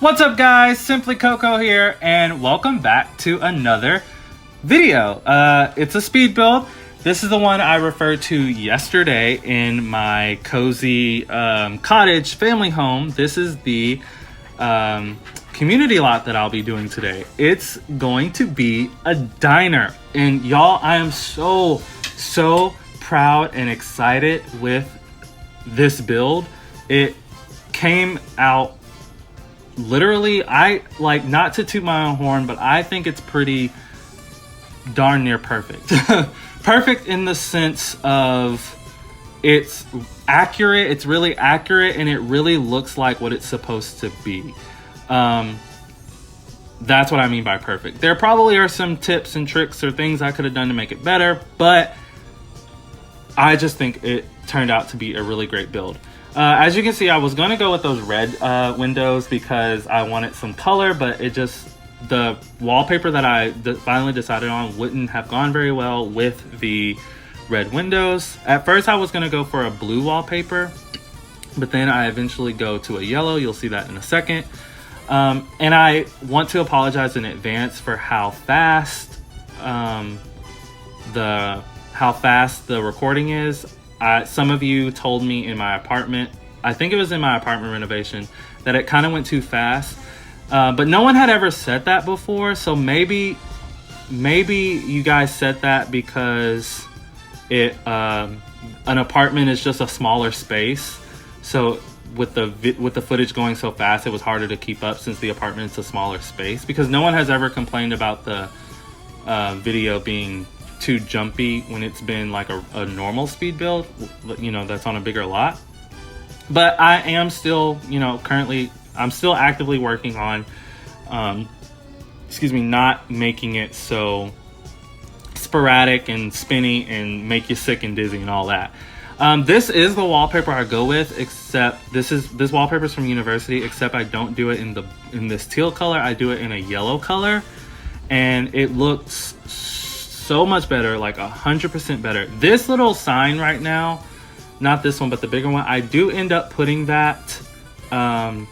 What's up guys, Simply Coco here, and welcome back to another video. It's a speed build. This is the one I referred to yesterday in my cozy cottage family home. This is the community lot that I'll be doing today. It's going to be a diner, and y'all, I am so proud and excited with this build. It came out literally, I like, not to toot my own horn, but I think it's pretty darn near perfect. Perfect in the sense of it's accurate, it's really accurate, and it really looks like what it's supposed to be. That's what I mean by perfect. There probably are some tips and tricks or things I could have done to make it better, but I just think it turned out to be a really great build. As you can see, I was going to go with those red windows because I wanted some color, but the wallpaper that I finally decided on wouldn't have gone very well with the red windows. At first I was going to go for a blue wallpaper, but then I eventually go to a yellow. You'll see that in a second. And I want to apologize in advance for how fast the recording is. Some of you told me in my apartment, I think it was in my apartment renovation, that it kind of went too fast. But no one had ever said that before, so maybe you guys said that because an apartment is just a smaller space. So with the footage going so fast, it was harder to keep up since the apartment is a smaller space. Because no one has ever complained about the video being too jumpy when it's been like a normal speed build, you know, that's on a bigger lot. But I am still, you know, I'm still actively working on not making it so sporadic and spinny and make you sick and dizzy and all that. This is the wallpaper I go with, except this wallpaper is from University, except I don't do it in this teal color. I do it in a yellow color, and it looks so much better, like 100% better. This little sign right now, not this one but the bigger one, I do end up putting that on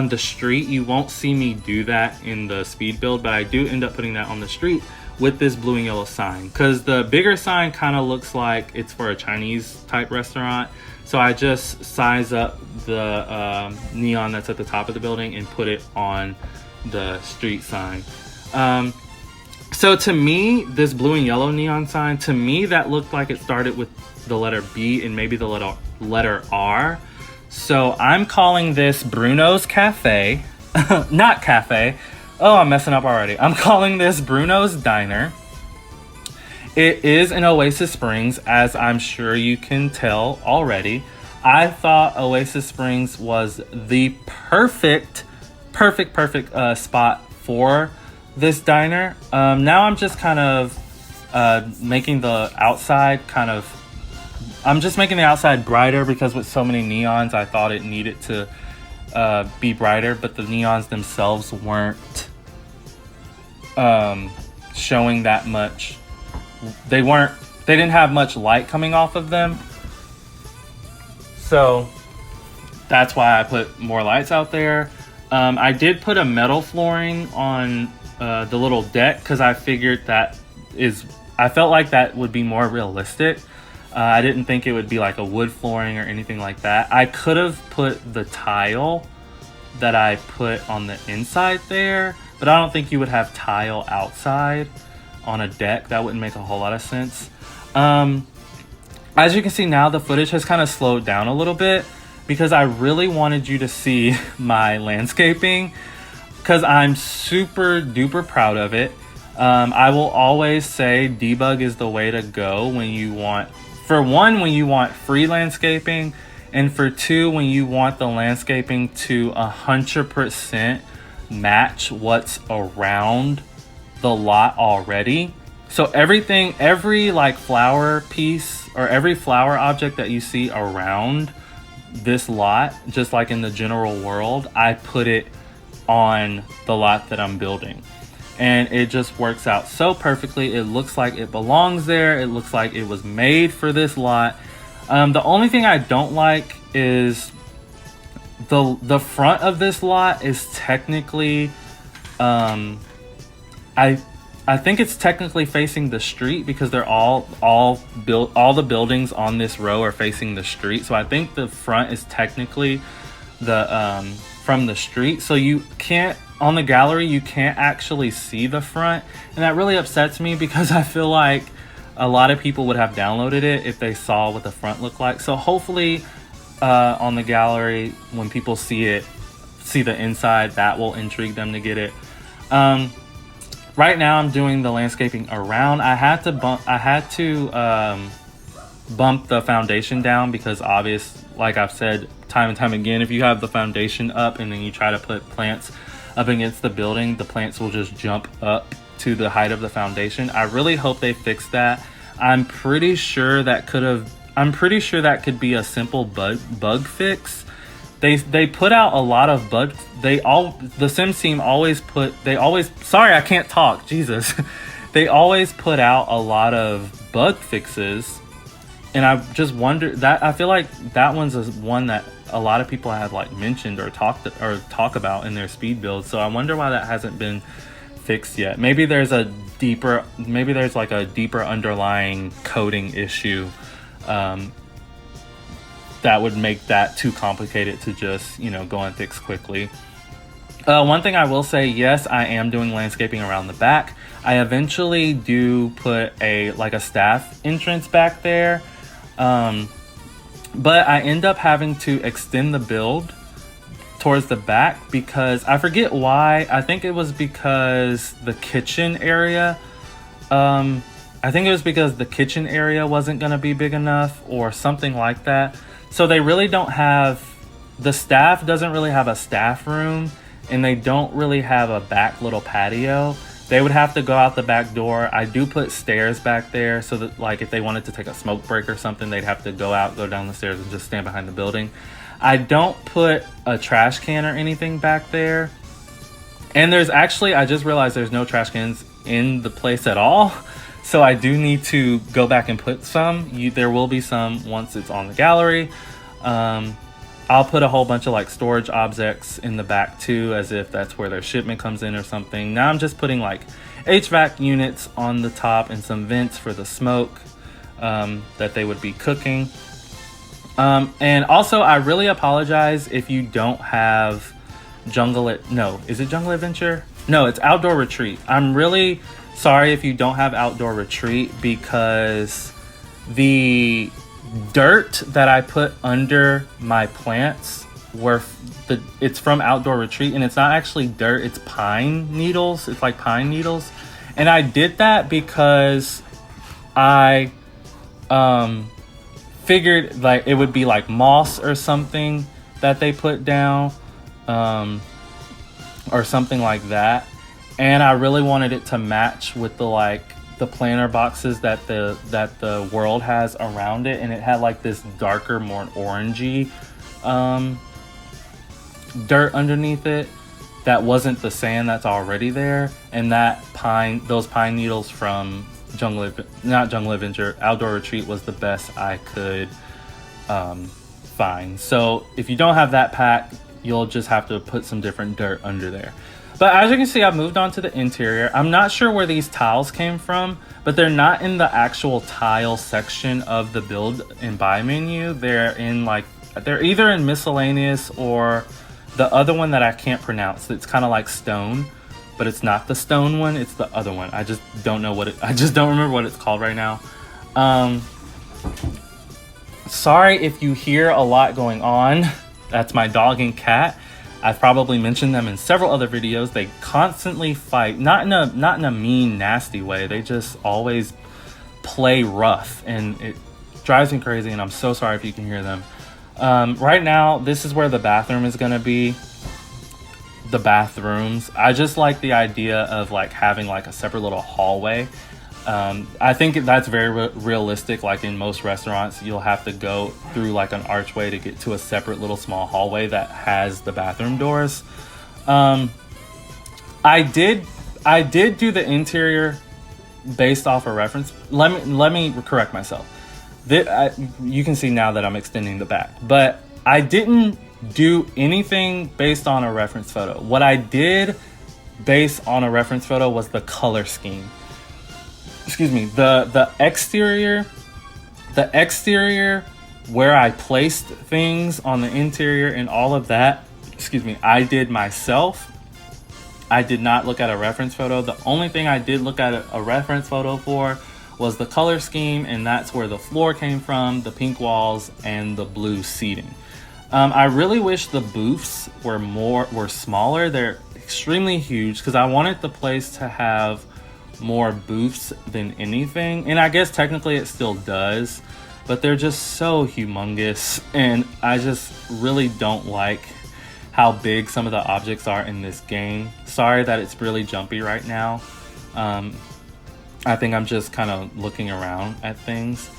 the street. You won't see me do that in the speed build, but I do end up putting that on the street with this blue and yellow sign, because the bigger sign kind of looks like it's for a Chinese type restaurant. So I just size up the neon that's at the top of the building and put it on the street sign. So to me, this blue and yellow neon sign, to me, that looked like it started with the letter B and maybe the letter R. So I'm calling this Bruno's Cafe. Not cafe. Oh, I'm messing up already. I'm calling this Bruno's Diner. It is in Oasis Springs, as I'm sure you can tell already. I thought Oasis Springs was the perfect spot for this diner. Now I'm just kind of making the outside I'm just making the outside brighter, because with so many neons I thought it needed to be brighter, but the neons themselves weren't showing that much. They didn't have much light coming off of them, so that's why I put more lights out there. I did put a metal flooring on the little deck, because I figured I felt like that would be more realistic. I didn't think it would be like a wood flooring or anything like that. I could have put the tile that I put on the inside there, but I don't think you would have tile outside on a deck. That wouldn't make a whole lot of sense. As you can see now, the footage has kind of slowed down a little bit, because I really wanted you to see my landscaping, because I'm super duper proud of it. I will always say debug is the way to go when you want, for one, when you want free landscaping, and for two, when you want the landscaping to 100% match what's around the lot already. So every like flower piece or every flower object that you see around this lot, just like in the general world, I put it on the lot that I'm building. And it just works out so perfectly. It looks like it belongs there. It looks like it was made for this lot. The only thing I don't like is the front of this lot is technically, I think it's technically facing the street because they're all the buildings on this row are facing the street. So I think the front is technically the from the street. So you can't, on the gallery, you can't actually see the front, and that really upsets me because I feel like a lot of people would have downloaded it if they saw what the front looked like. So hopefully on the gallery, when people see the inside, that will intrigue them to get it. Right now I'm doing the landscaping around. I had to bump the foundation down because like I've said time and time again, if you have the foundation up and then you try to put plants up against the building, the plants will just jump up to the height of the foundation. I really hope they fix that. I'm pretty sure that could be a simple bug fix. They put out a lot of bugs. The Sims team sorry, I can't talk, Jesus. They always put out a lot of bug fixes, and I just wonder that, I feel like that one's one that a lot of people have like mentioned or talk about in their speed build. So I wonder why that hasn't been fixed yet. Maybe there's like a deeper underlying coding issue that would make that too complicated to just, go and fix quickly. One thing I will say, yes, I am doing landscaping around the back. I eventually do put a staff entrance back there. But I end up having to extend the build towards the back because I forget why. I think it was because the kitchen area, wasn't going to be big enough or something like that. So they really the staff doesn't really have a staff room, and they don't really have a back little patio. They would have to go out the back door. I do put stairs back there so that if they wanted to take a smoke break or something, they'd have to go down the stairs and just stand behind the building. I don't put a trash can or anything back there. And I just realized there's no trash cans in the place at all. So I do need to go back and put some. There will be some once it's on the gallery. I'll put a whole bunch of storage objects in the back too, as if that's where their shipment comes in or something. Now I'm just putting HVAC units on the top and some vents for the smoke that they would be cooking. And also, I really apologize if you don't have is it Jungle Adventure? No, it's Outdoor Retreat. I'm really sorry if you don't have Outdoor Retreat because the dirt that I put under my plants it's from Outdoor Retreat, and it's not actually dirt, it's pine needles. It's like pine needles. And I did that because I figured it would be moss or something that they put down, or something like that. And I really wanted it to match with the planter boxes that the world has around it, and it had this darker, more orangey dirt underneath it that wasn't the sand that's already there. And those pine needles from Outdoor Retreat was the best I could find. So if you don't have that pack, you'll just have to put some different dirt under there. But as you can see, I've moved on to the interior. I'm not sure where these tiles came from, but they're not in the actual tile section of the build and buy menu. They're either in miscellaneous or the other one that I can't pronounce. It's kind of like stone, but it's not the stone one. It's the other one. I just don't remember what it's called right now. Sorry if you hear a lot going on. That's my dog and cat. I've probably mentioned them in several other videos. They constantly fight, not in a mean, nasty way. They just always play rough, and it drives me crazy, and I'm so sorry if you can hear them. Right now, this is where the bathroom is going to be. The bathrooms. I just like the idea of having a separate little hallway. I think that's very realistic. In most restaurants, you'll have to go through an archway to get to a separate little small hallway that has the bathroom doors. I did do the interior based off a reference. Let me correct myself. You can see now that I'm extending the back, but I didn't do anything based on a reference photo. What I did based on a reference photo was the color scheme. Excuse me, the exterior where I placed things on the interior and all of that, excuse me, I did myself. I did not look at a reference photo. The only thing I did look at a reference photo for was the color scheme, and that's where the floor came from, the pink walls and the blue seating. I really wish the booths were smaller. They're extremely huge because I wanted the place to have more booths than anything, and I guess technically it still does, but they're just so humongous, and I just really don't like how big some of the objects are in this game. Sorry that it's really jumpy right now. I think I'm just kind of looking around at things.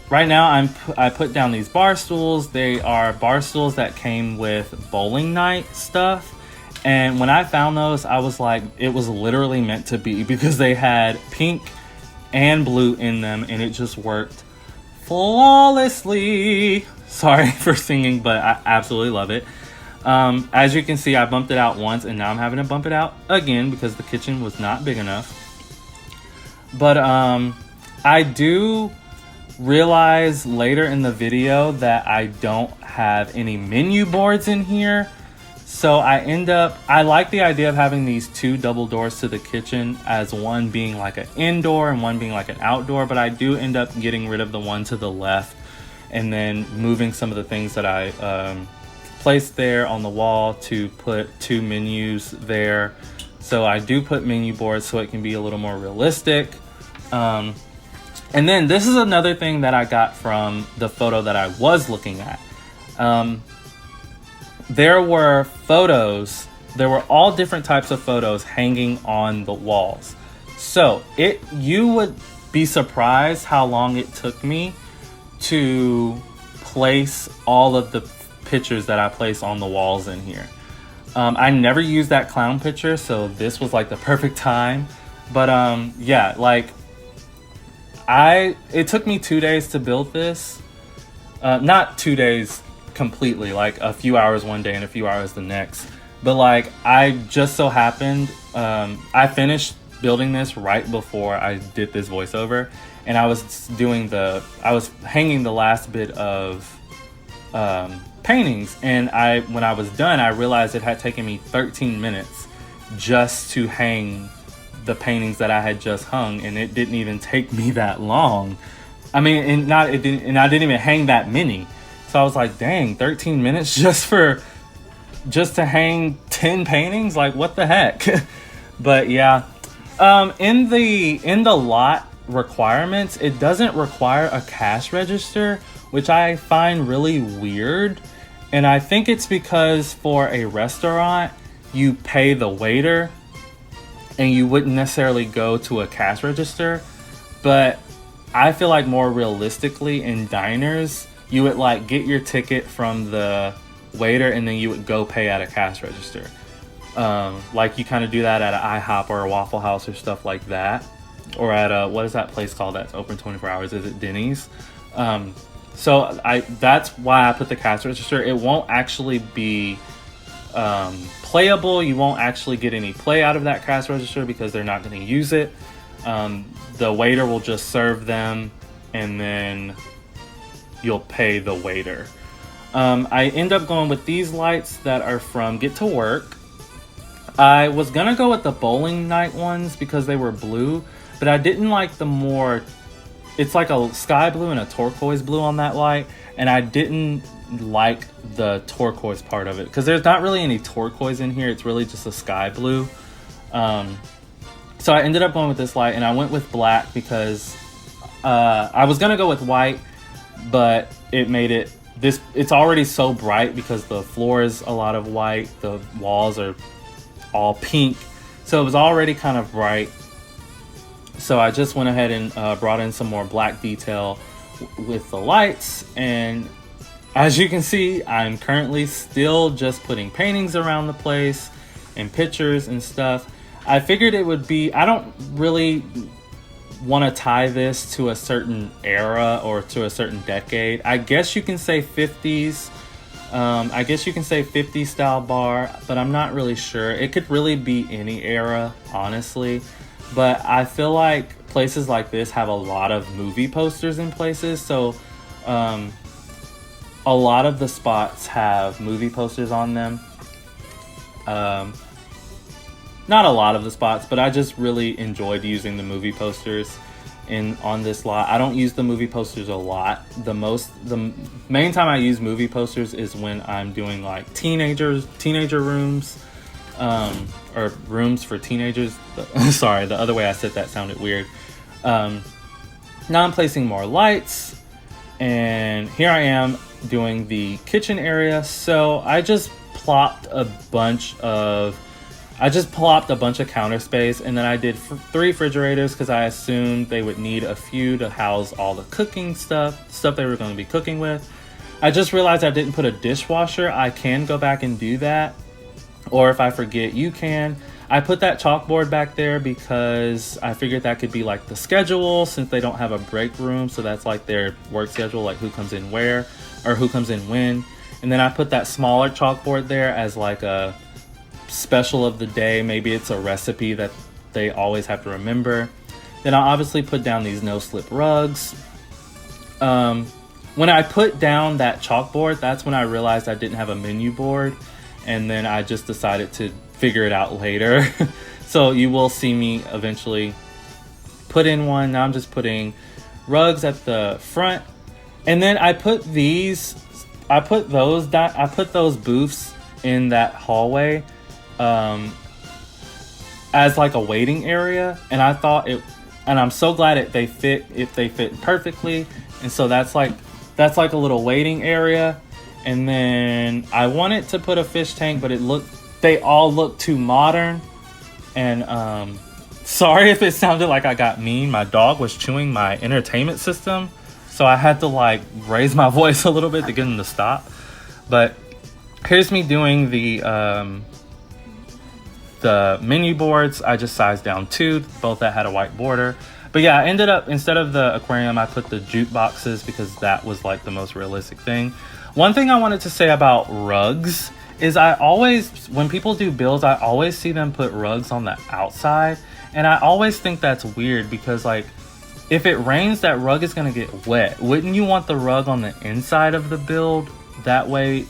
Right now I put down these bar stools. They are bar stools that came with bowling night stuff. And when I found those, I was like, it was literally meant to be, because they had pink and blue in them and it just worked flawlessly. Sorry for singing, but I absolutely love it. As you can see, I bumped it out once and now I'm having to bump it out again because the kitchen was not big enough. But I do realize later in the video that I don't have any menu boards in here. So I like the idea of having these two double doors to the kitchen, as one being like an indoor and one being like an outdoor, but I do end up getting rid of the one to the left and then moving some of the things that I placed there on the wall to put two menus there. So I do put menu boards so it can be a little more realistic. And then this is another thing that I got from the photo that I was looking at. There were all different types of photos hanging on the walls. So you would be surprised how long it took me to place all of the pictures that I place on the walls in here. I never used that clown picture, so this was like the perfect time. But yeah, like it took me 2 days to build this. Not 2 days completely, like a few hours one day and a few hours the next. But like, I just so happened, I finished building this right before I did this voiceover, and I was hanging the last bit of paintings, and when I was done, I realized it had taken me 13 minutes just to hang the paintings that I had just hung, and it didn't even take me that long. I mean, and I didn't even hang that many. So I was like, dang, 13 minutes just to hang 10 paintings? Like, what the heck? But yeah, in the lot requirements, it doesn't require a cash register, which I find really weird. And I think it's because for a restaurant, you pay the waiter and you wouldn't necessarily go to a cash register. But I feel like more realistically in diners, you would like get your ticket from the waiter and then you would go pay at a cash register. Like you kind of do that at an IHOP or a Waffle House or stuff like that. Or at what is that place called that's open 24 hours? Is it Denny's? So that's why I put the cash register. It won't actually be playable. You won't actually get any play out of that cash register because they're not going to use it. The waiter will just serve them and then you'll pay the waiter. I end up going with these lights that are from Get to Work. I was gonna go with the bowling night ones because they were blue, but I didn't like it's like a sky blue and a turquoise blue on that light, and I didn't like the turquoise part of it because there's not really any turquoise in here. It's really just a sky blue. So I ended up going with this light, and I went with black because I was gonna go with white, but it made it's already so bright because the floor is a lot of white, the walls are all pink, so it was already kind of bright. So I just went ahead and brought in some more black detail with the lights, and as you can see, I'm currently still just putting paintings around the place and pictures and stuff. I figured it would be, I don't really want to tie this to a certain era or to a certain decade. I guess you can say 50s. I guess you can say 50 style bar, but I'm not really sure. It could really be any era, honestly. But I feel like places like this have a lot of movie posters in places. So a lot of the spots have movie posters on them. Not a lot of the spots, but I just really enjoyed using the movie posters on this lot. I don't use the movie posters a lot. The main time I use movie posters is when I'm doing like teenager rooms, or rooms for teenagers. Sorry, the other way I said that sounded weird. Now I'm placing more lights, and here I am doing the kitchen area. So I just plopped a bunch of counter space, and then I did 3 refrigerators because I assumed they would need a few to house all the cooking stuff they were going to be cooking with. I just realized I didn't put a dishwasher. I can go back and do that, or if I forget, you can. I put that chalkboard back there because I figured that could be like the schedule, since they don't have a break room, so that's like their work schedule, like who comes in where or who comes in when. And then I put that smaller chalkboard there as like a special of the day. Maybe it's a recipe that they always have to remember. Then I obviously put down these no slip rugs. When I put down that chalkboard, that's when I realized I didn't have a menu board, and then I just decided to figure it out later. So you will see me eventually put in one. Now I'm just putting rugs at the front, and then I put those booths in that hallway as like a waiting area, and I thought I'm so glad they fit perfectly. And so that's like a little waiting area. And then I wanted to put a fish tank, but they all look too modern. And sorry if it sounded like I got mean. My dog was chewing my entertainment system, so I had to like raise my voice a little bit to get him to stop. But here's me doing the menu boards. I just sized down 2, both that had a white border. But yeah, I ended up, instead of the aquarium, I put the jute boxes because that was like the most realistic thing. One thing I wanted to say about rugs is when people do builds, I always see them put rugs on the outside. And I always think that's weird because like, if it rains, that rug is going to get wet. Wouldn't you want the rug on the inside of the build? That way,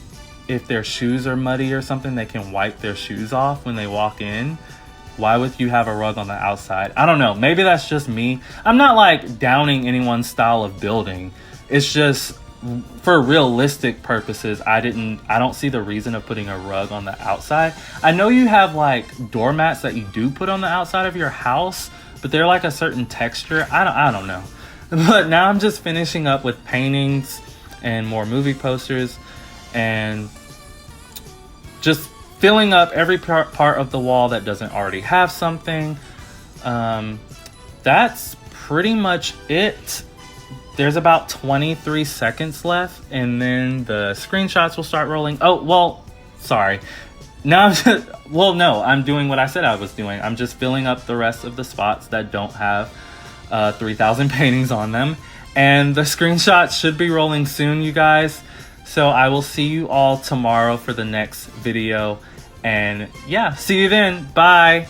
if their shoes are muddy or something, they can wipe their shoes off when they walk in. Why would you have a rug on the outside? I don't know. Maybe that's just me. I'm not like downing anyone's style of building. It's just for realistic purposes, I don't see the reason of putting a rug on the outside. I know you have like doormats that you do put on the outside of your house, but they're like a certain texture. I don't know. But now I'm just finishing up with paintings and more movie posters, and just filling up every part of the wall that doesn't already have something. That's pretty much it. There's about 23 seconds left, and then the screenshots will start rolling. Oh, well, sorry. Now I'm doing what I said I was doing. I'm just filling up the rest of the spots that don't have 3,000 paintings on them. And the screenshots should be rolling soon, you guys. So I will see you all tomorrow for the next video. And yeah, see you then. Bye.